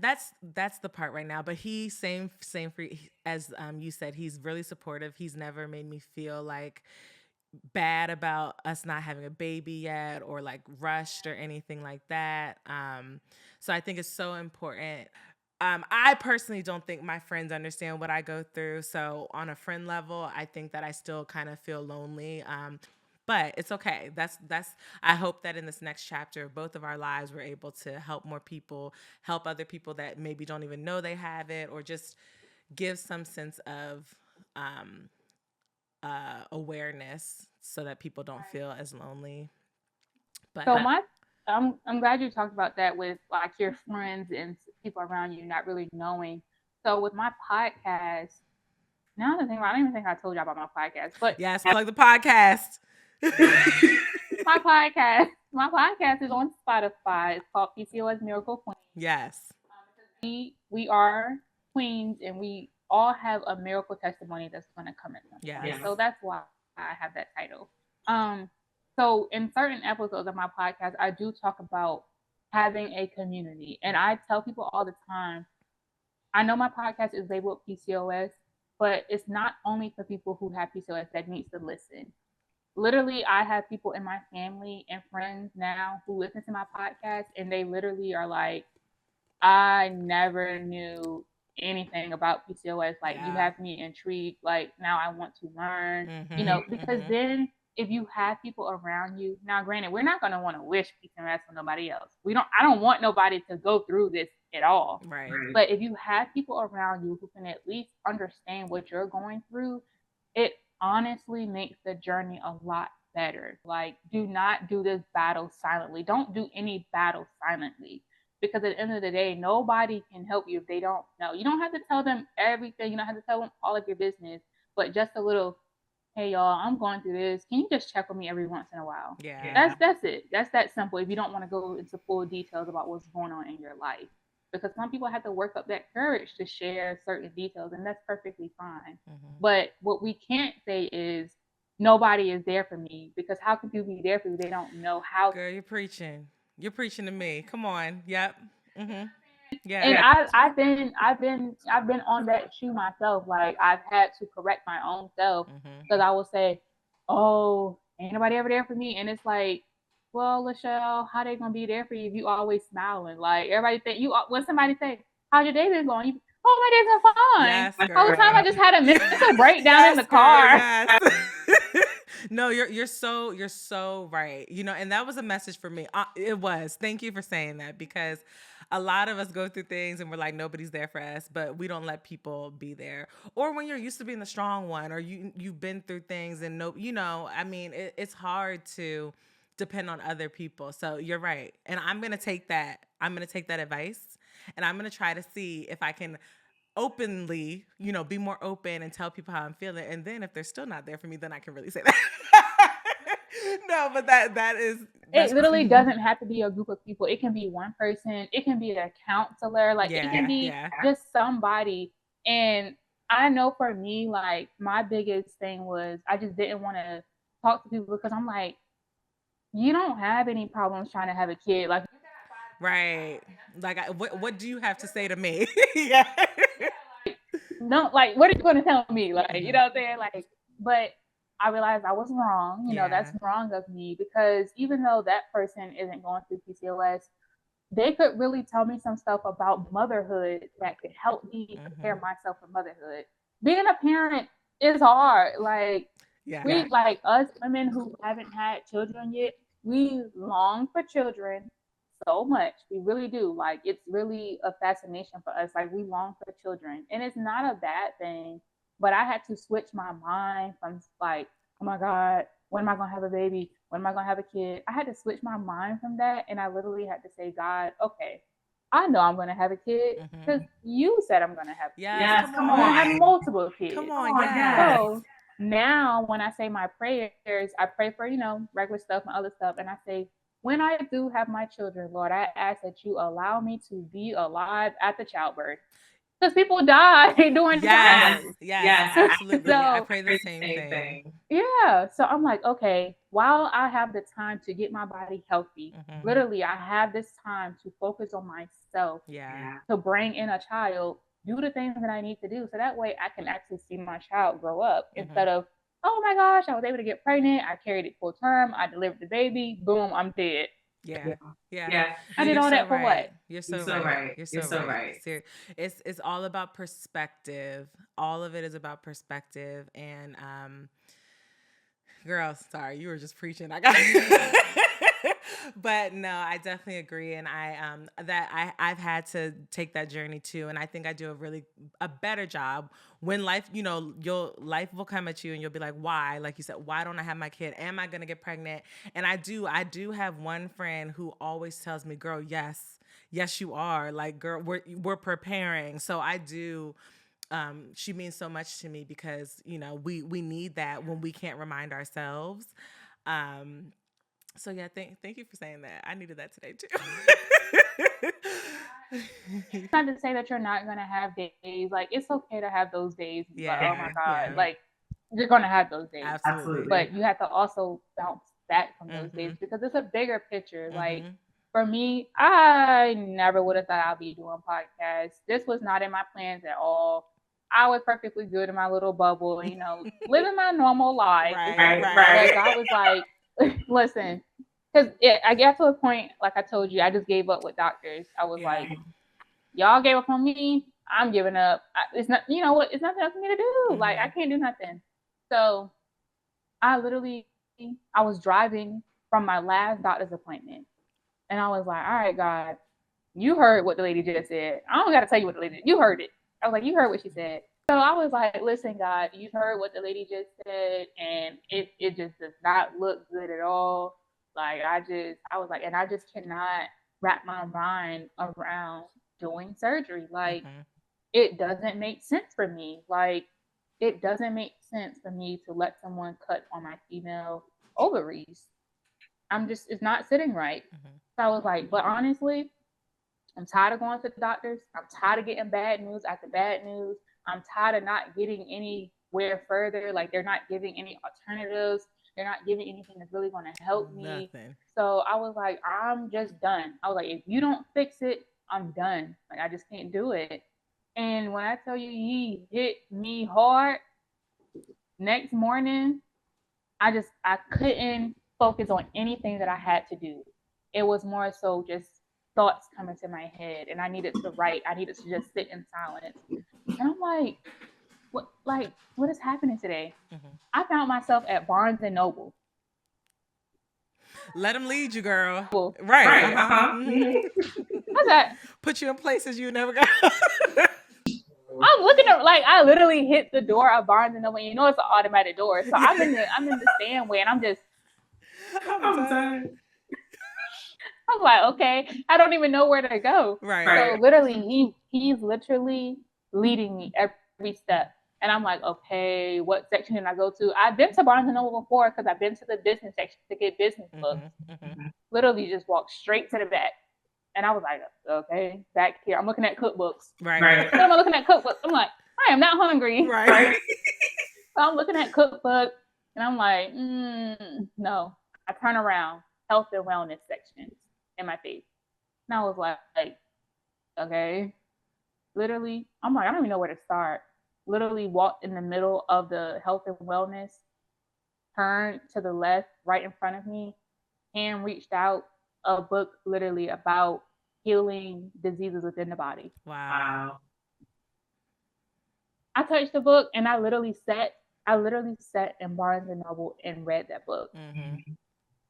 the part right now. But he, same for, as you said, he's really supportive. He's never made me feel like bad about us not having a baby yet, or like rushed or anything like that. So I think it's so important. I personally don't think my friends understand what I go through. So on a friend level, I think that I still kind of feel lonely. But it's okay. I hope that in this next chapter of both of our lives, we're able to help more people, help other people that maybe don't even know they have it, or just give some sense of awareness so that people don't feel as lonely. But so I'm glad you talked about that with like your friends and people around you not really knowing. So with my podcast, now the thing, I don't even think I told you about my podcast, but yes, plug the podcast. my podcast is on Spotify. It's called PCOS Miracle Queen. Yes. We are queens, and we all have a miracle testimony that's going to come in them. Yeah. So that's why I have that title. So in certain episodes of my podcast, I do talk about having a community. And I tell people all the time, I know my podcast is labeled PCOS, but it's not only for people who have PCOS that needs to listen. Literally, I have people in my family and friends now who listen to my podcast, and they literally are like, I never knew anything about PCOS. Like, you have me intrigued. Like, now I want to learn, because then if you have people around you, now granted, we're not going to want to wish PCOS on nobody else. I don't want nobody to go through this at all. Right. But if you have people around you who can at least understand what you're going through, it honestly makes the journey a lot better. Like, do not do this battle silently. Don't do any battle silently. Because at the end of the day, nobody can help you if they don't know. You don't have to tell them everything. You don't have to tell them all of your business. But just a little, hey, y'all, I'm going through this. Can you just check with me every once in a while? Yeah. That's it. That's that simple. If you don't want to go into full details about what's going on in your life. Because some people have to work up that courage to share certain details, and that's perfectly fine. But what we can't say is nobody is there for me, because how can people be there for you? They don't know how. Girl, you're preaching. You're preaching to me. Come on. Yep. Yeah. And I've been on that shoe myself. Like, I've had to correct my own self, because I will say, oh, ain't nobody ever there for me. And it's like, well, Lachelle, how they gonna be there for you if you always smiling? Like, everybody think when somebody say, how's your day been going? You, oh, my day's been fine. Yes, the whole time I just had a mental breakdown in the car. Yes. No, you're so right. And that was a message for me. It was. Thank you for saying that, because a lot of us go through things and we're like, nobody's there for us, but we don't let people be there. Or when you're used to being the strong one, or you've been through things and it's hard to depend on other people. So you're right. And I'm going to take that advice, and I'm going to try to see if I can openly, be more open and tell people how I'm feeling. And then if they're still not there for me, then I can really say that. No, but that's it literally doesn't have to be a group of people. It can be one person. It can be a counselor. Like, it can be just somebody. And I know for me, like, my biggest thing was I just didn't want to talk to people, because I'm like, you don't have any problems trying to have a kid. Like, right. Like, what do you have to say to me? Yeah. no, like, what are you going to tell me? Like, you know what I'm saying? Like, but I realized I was wrong. You know, that's wrong of me, because even though that person isn't going through PCOS, they could really tell me some stuff about motherhood that could help me prepare myself for motherhood. Being a parent is hard. Like, we, like us women who haven't had children yet, we long for children so much. We really do. Like, it's really a fascination for us. Like, we long for children, and it's not a bad thing. But I had to switch my mind from like, oh my God, when am I gonna have a baby? When am I gonna have a kid? I had to switch my mind from that, and I literally had to say, God, okay, I know I'm gonna have a kid because you said I'm gonna have. Yes, I'm gonna have multiple kids. Come on, yes. So now when I say my prayers, I pray for, you know, regular stuff and other stuff, and I say, when I do have my children, Lord, I ask that you allow me to be alive at the childbirth, because people die during childbirth. Yes, absolutely. So, I pray the same thing. Yeah. So I'm like, okay, while I have the time to get my body healthy, literally, I have this time to focus on myself, to bring in a child, do the things that I need to do. So that way I can actually see my child grow up instead of, oh my gosh, I was able to get pregnant. I carried it full term. I delivered the baby. Boom, I'm dead. Yeah. I did all that for what? You're so right. You're so right. It's all about perspective. All of it is about perspective. And girl, sorry, you were just preaching. I got But no, I definitely agree, and I've had to take that journey too, and I think I do a better job when life, you know, life will come at you, and you'll be like, why? Like you said, why don't I have my kid? Am I gonna get pregnant? And I do have one friend who always tells me, girl, yes, you are. Like, girl, we're preparing. So I do. She means so much to me because, you know, we need that when we can't remind ourselves. So yeah, thank you for saying that. I needed that today too. It's not to say that you're not gonna have days. Like, it's okay to have those days. But, oh my God, like, you're gonna have those days. Absolutely. But you have to also bounce back from those days, because it's a bigger picture. Like, for me, I never would have thought I'd be doing podcasts. This was not in my plans at all. I was perfectly good in my little bubble, you know, living my normal life. Right. Like, I was like, listen, because I got to a point, like I told you, I just gave up with doctors. I was like, y'all gave up on me. I'm giving up. It's not, you know what? It's nothing else for me to do. Like, I can't do nothing. So I was driving from my last doctor's appointment, and I was like, all right, God, you heard what the lady just said. I don't got to tell you what the lady, you heard it. I was like, you heard what she said. So I was like, listen, God, you heard what the lady just said, and it just does not look good at all. Like, I was like, and I just cannot wrap my mind around doing surgery. Like, it doesn't make sense for me. Like, it doesn't make sense for me to let someone cut on my female ovaries. It's not sitting right. So I was like, but honestly, I'm tired of going to the doctors. I'm tired of getting bad news after bad news. I'm tired of not getting anywhere further. Like, they're not giving any alternatives. They're not giving anything that's really going to help me. Nothing. So I was like, I'm just done. I was like, if you don't fix it, I'm done. Like, I just can't do it. And when I tell you, he hit me hard, next morning, I couldn't focus on anything that I had to do. It was more so just thoughts coming to my head, and I needed to write. I needed to just sit in silence. And I'm like, what is happening today? I found myself at Barnes and Noble. Let them lead you, girl. Right. What's that? Put you in places you never got. I'm looking at, like, I literally hit the door of Barnes and Noble. You know, it's an automatic door, so I'm in the standway, and I'm done. I'm like, okay, I don't even know where to go. Right. So literally, he's literally leading me every step. And I'm like, okay, what section did I go to? I've been to Barnes & Noble before, because I've been to the business section to get business books. Literally just walked straight to the back. And I was like, okay, back here. I'm looking at cookbooks. Right. Then I'm looking at cookbooks. I'm like, I am not hungry. Right. So I'm looking at cookbooks, and I'm like, no. I turn around, health and wellness section in my face. And I was like, okay. Literally, I'm like, I don't even know where to start. literally walked in the middle of the health and wellness, turned to the left, right in front of me, and reached out a book literally about healing diseases within the body. Wow. I touched the book and I literally sat in Barnes and Noble and read that book.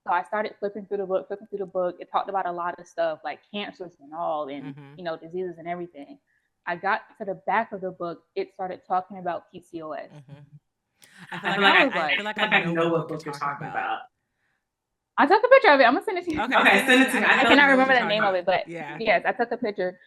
So I started flipping through the book. It talked about a lot of stuff like cancers and all, and diseases and everything. I got to the back of the book. It started talking about PCOS. I feel like I know what book you're talking about. I took a picture of it. I'm gonna send it to you. Okay, send it to me. I cannot remember the name of it, but yes, I took a picture.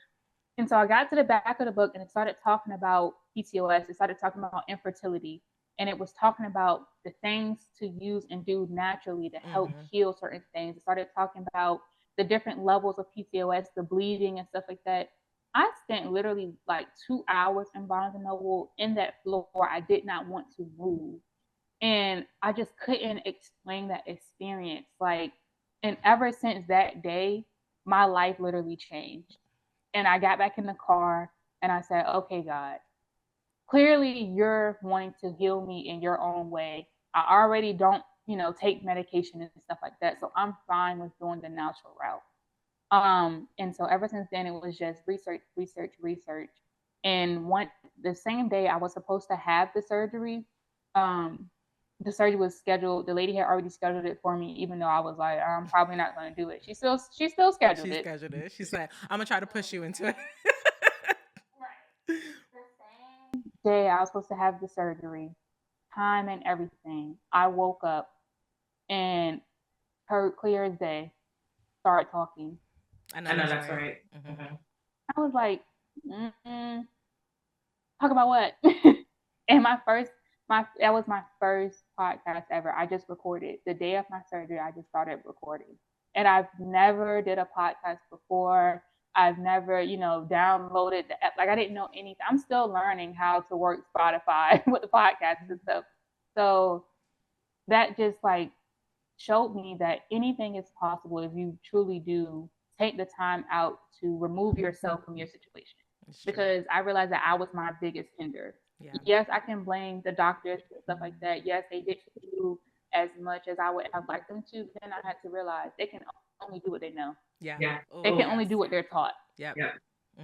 And so I got to the back of the book and it started talking about PCOS. It started talking about infertility. And it was talking about the things to use and do naturally to help heal certain things. It started talking about the different levels of PCOS, the bleeding and stuff like that. I spent literally like 2 hours in Barnes and Noble in that floor. I did not want to move. And I just couldn't explain that experience. And ever since that day, my life literally changed. And I got back in the car and I said, okay, God, clearly you're wanting to heal me in your own way. I already don't, take medication and stuff like that. So I'm fine with doing the natural route. And so ever since then, it was just research. And the same day I was supposed to have the surgery, the surgery was scheduled. The lady had already scheduled it for me, even though I was like, I'm probably not going to do it. She still scheduled it. She said, I'm going to try to push you into it. Right. The same day I was supposed to have the surgery, time and everything, I woke up and heard clear as day, start talking. I know that's right. I was like, talk about what? And that was my first podcast ever. I just recorded the day of my surgery. I just started recording, and I've never did a podcast before. I've never, downloaded the app. I didn't know anything. I'm still learning how to work Spotify with the podcasts and stuff. So that just showed me that anything is possible if you truly do take the time out to remove yourself from your situation. Because I realized that I was my biggest hinder. Yeah. Yes, I can blame the doctors and stuff like that. Yes, they didn't do as much as I would have liked them to. But then I had to realize they can only do what they know. Yeah. They can only do what they're taught. Yep.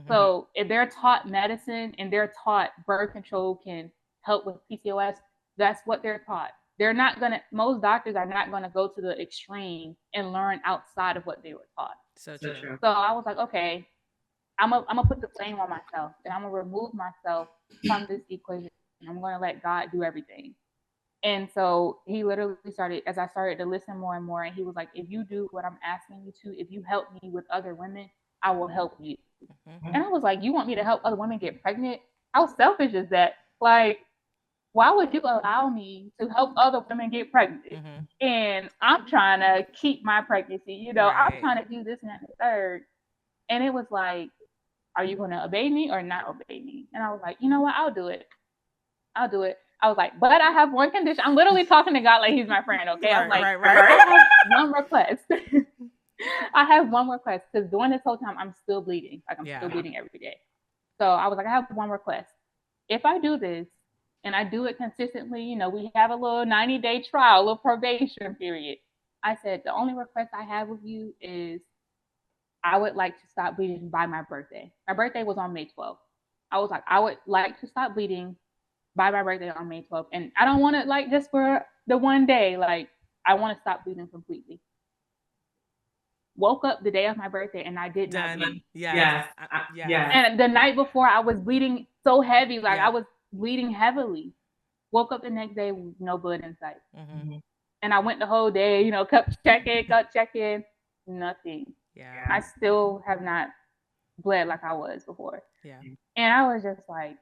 So if they're taught medicine and they're taught birth control can help with PCOS, that's what they're taught. Most doctors are not going to go to the extreme and learn outside of what they were taught. So true. So I was like, okay, I'm gonna put the blame on myself, and I'm gonna remove myself from this equation. I'm gonna let God do everything. And so he literally started, as I started to listen more and more, and he was like, if you do what I'm asking you to, if you help me with other women, I will help you. And I was like, you want me to help other women get pregnant? How selfish is that? Why would you allow me to help other women get pregnant? And I'm trying to keep my pregnancy, right. I'm trying to do this and that and the third. And it was like, are you going to obey me or not obey me? And I was like, you know what? I'll do it. I was like, but I have one condition. I'm literally talking to God like he's my friend, okay? I'm like, right. I have one request. I have one request because during this whole time, I'm still bleeding. I'm still bleeding every day. So I was like, I have one request. If I do this and I do it consistently, we have a little 90-day trial, a little probation period. I said, the only request I have with you is I would like to stop bleeding by my birthday. My birthday was on May 12th. I was like, I would like to stop bleeding by my birthday on May 12th. And I don't want it just for the one day. I want to stop bleeding completely. Woke up the day of my birthday and I did not bleed. Yes. And the night before I was bleeding so heavy. I was bleeding heavily. Woke up the next day with no blood in sight. And I went the whole day, kept checking, nothing. Yeah. I still have not bled like I was before. Yeah. And I was just like,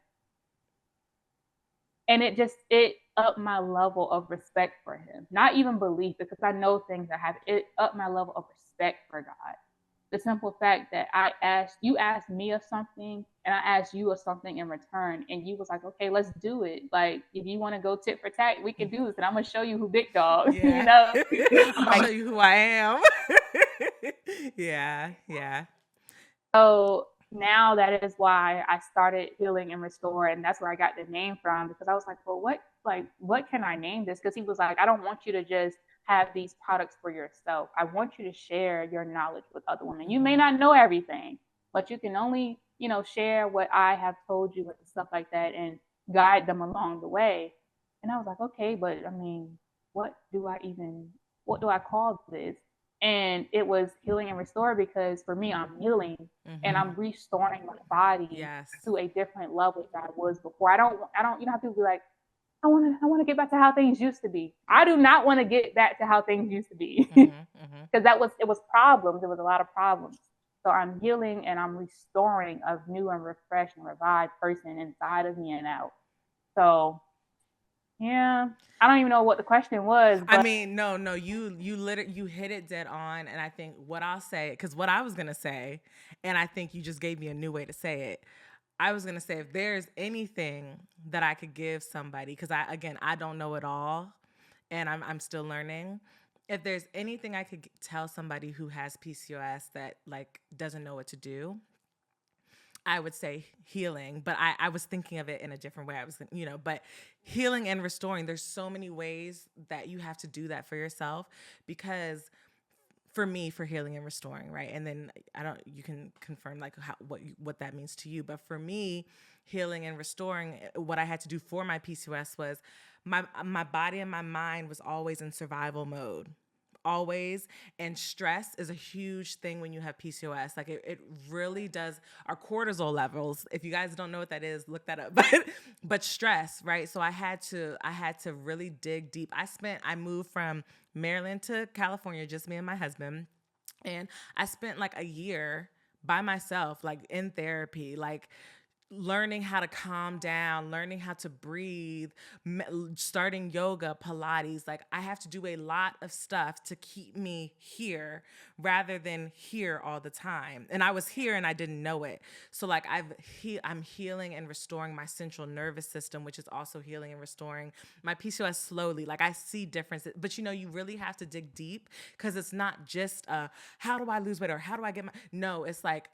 and it upped my level of respect for him. Not even belief, because I know things that happen. It upped my level of respect for God. The simple fact that you asked me of something and I asked you of something in return. And you was like, okay, let's do it. If you want to go tit for tat, we can do this. And I'm going to show you who big dog, I'm going to show you who I am. Yeah. So now that is why I started Healing and Restore, and that's where I got the name from, because I was like, well, what can I name this? Because he was like, I don't want you to just have these products for yourself. I want you to share your knowledge with other women. You may not know everything, but you can only, share what I have told you and stuff like that, and guide them along the way. And I was like, okay, but I mean, what do I call this? And it was Healing and Restore, because for me, I'm healing and I'm restoring my body to a different level that I was before. I don't, have to be like, I want to get back to how things used to be. I do not want to get back to how things used to be, because it was problems. There was a lot of problems. So I'm healing and I'm restoring a new and refreshed and revived person inside of me and out. So yeah, I don't even know what the question was. But I mean, no, you hit it dead on. And I think what I'll say, because what I was gonna say, and I think you just gave me a new way to say it. I was gonna say, if there's anything that I could give somebody, because I don't know it all, and I'm still learning. If there's anything I could tell somebody who has PCOS that like doesn't know what to do, I would say healing, but I was thinking of it in a different way. I was, but healing and restoring, there's so many ways that you have to do that for yourself, because for me, for healing and restoring, right? And then you can confirm like what that means to you. But for me, healing and restoring, what I had to do for my PCOS was my body and my mind was always in survival mode. Always. And stress is a huge thing when you have PCOS. Like it really does. Our cortisol levels, if you guys don't know what that is, look that up. But stress, right? So I had to really dig deep. I moved from Maryland to California, just me and my husband. And I spent like a year by myself, like in therapy, like learning how to calm down, learning how to breathe, starting yoga, Pilates. Like I have to do a lot of stuff to keep me here rather than here all the time. And I was here and I didn't know it. So like I'm healing and restoring my central nervous system, which is also healing and restoring my PCOS slowly. Like I see differences, but you really have to dig deep, because it's not just how do I lose weight or how do I get no, it's like,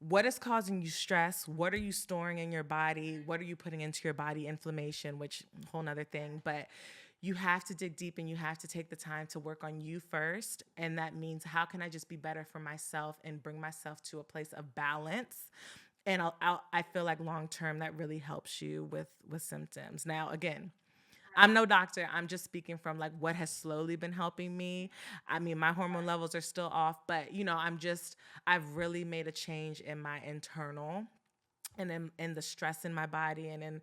what is causing you stress? What are you storing in your body? What are you putting into your body? Inflammation, which whole nother thing. But you have to dig deep and you have to take the time to work on you first. And that means, how can I just be better for myself and bring myself to a place of balance? And I feel like long-term that really helps you with symptoms. Now, again, I'm no doctor. I'm just speaking from like what has slowly been helping me. I mean, my hormone levels are still off, but I've really made a change in my internal and in the stress in my body and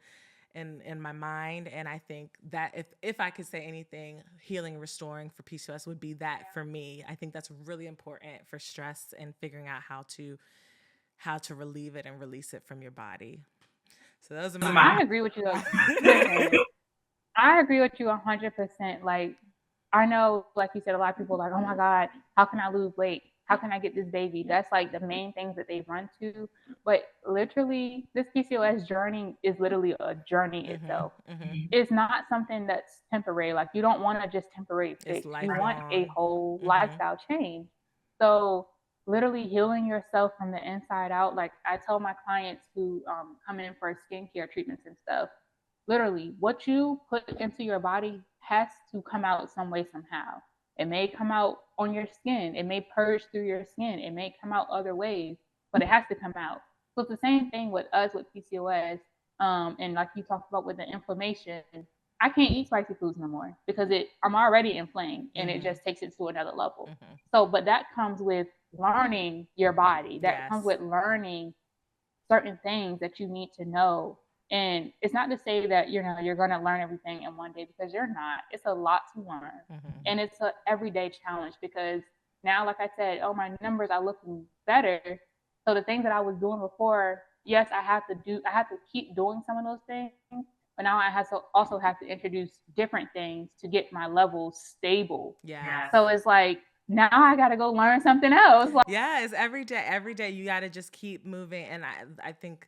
in my mind. And I think that if I could say anything, healing and restoring for PCOS would be that for me. I think that's really important for stress and figuring out how to relieve it and release it from your body. So those are I agree with you. I agree with you 100%. Like, I know, like you said, a lot of people are like, oh my God, how can I lose weight? How can I get this baby? That's like the main things that they run to. But literally, this PCOS journey is literally a journey itself. It's not something that's temporary. Like, you don't want to just temporary fix. You want a whole lifestyle change. So literally healing yourself from the inside out. Like I tell my clients who come in for skincare treatments and stuff, literally what you put into your body has to come out some way, somehow. It may come out on your skin. It may purge through your skin. It may come out other ways, but it has to come out. So it's the same thing with us with PCOS. And like you talked about with the inflammation, I can't eat spicy foods no more because I'm already inflamed, and it just takes it to another level. So, but that comes with learning your body. That comes with learning certain things that you need to know. And it's not to say that you're going to learn everything in one day, because you're not. It's a lot to learn, and it's an everyday challenge, because now, like I said, my numbers are looking better. So the things that I was doing before, yes, I have to keep doing some of those things, but now I also have to introduce different things to get my levels stable. Yeah. So it's like, now I got to go learn something else. Yeah, it's every day. Every day you got to just keep moving. And I think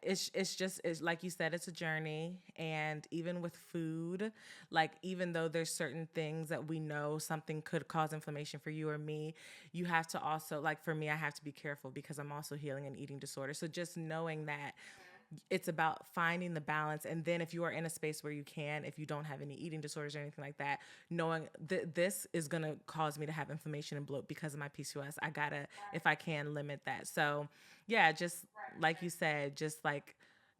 it's like you said, it's a journey. And even with food, like even though there's certain things that we know something could cause inflammation for you or me, you have to also, like for me, I have to be careful because I'm also healing an eating disorder. So just knowing that it's about finding the balance. And then if you are in a space where you can, if you don't have any eating disorders or anything like that, knowing this is going to cause me to have inflammation and bloat because of my PCOS, I gotta, if I can, limit that. So yeah, just like you said, just like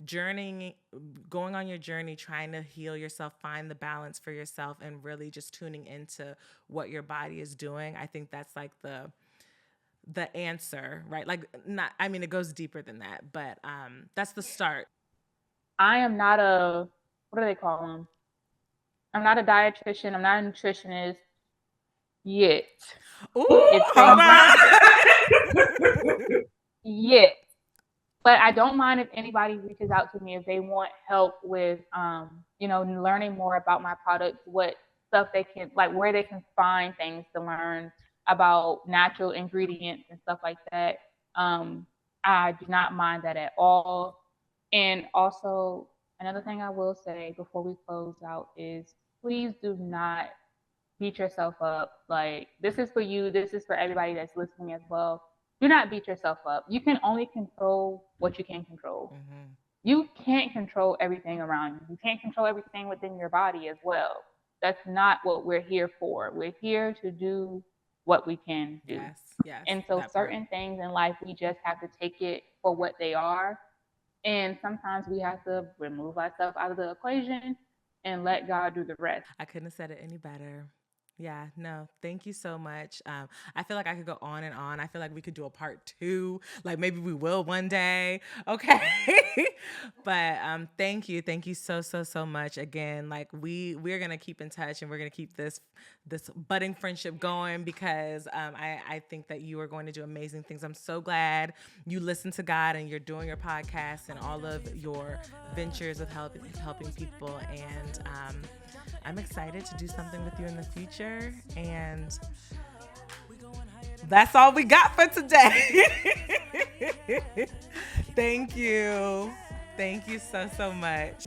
journeying, going on your journey, trying to heal yourself, find the balance for yourself, and really just tuning into what your body is doing. I think that's like the answer, right? Like not, I mean, it goes deeper than that, but that's the start. I am not a, what do they call them? I'm not a dietitian. I'm not a nutritionist yet. Ooh, It's hold changing. on. Yet. But I don't mind if anybody reaches out to me if they want help with, learning more about my products, what stuff they can, like where they can find things to learn about natural ingredients and stuff like that. I do not mind that at all. And also, another thing I will say before we close out is please do not beat yourself up. Like, this is for you, this is for everybody that's listening as well. Do not beat yourself up. You can only control what you can control. Mm-hmm. You can't control everything around you. You can't control everything within your body as well. That's not what we're here for. We're here to do what we can do. Yes. And so certain things in life, we just have to take it for what they are. And sometimes we have to remove ourselves out of the equation and let God do the rest. I couldn't have said it any better. Yeah, no, thank you so much. I feel like I could go on and on. I feel like we could do a part 2. Like maybe we will one day. Okay. But thank you so much again. Like we're gonna keep in touch and we're gonna keep this budding friendship going because I think that you are going to do amazing things. I'm so glad you listen to God and you're doing your podcast and all of your ventures of helping people. And I'm excited to do something with you in the future. And that's all we got for today. Thank you. Thank you so much.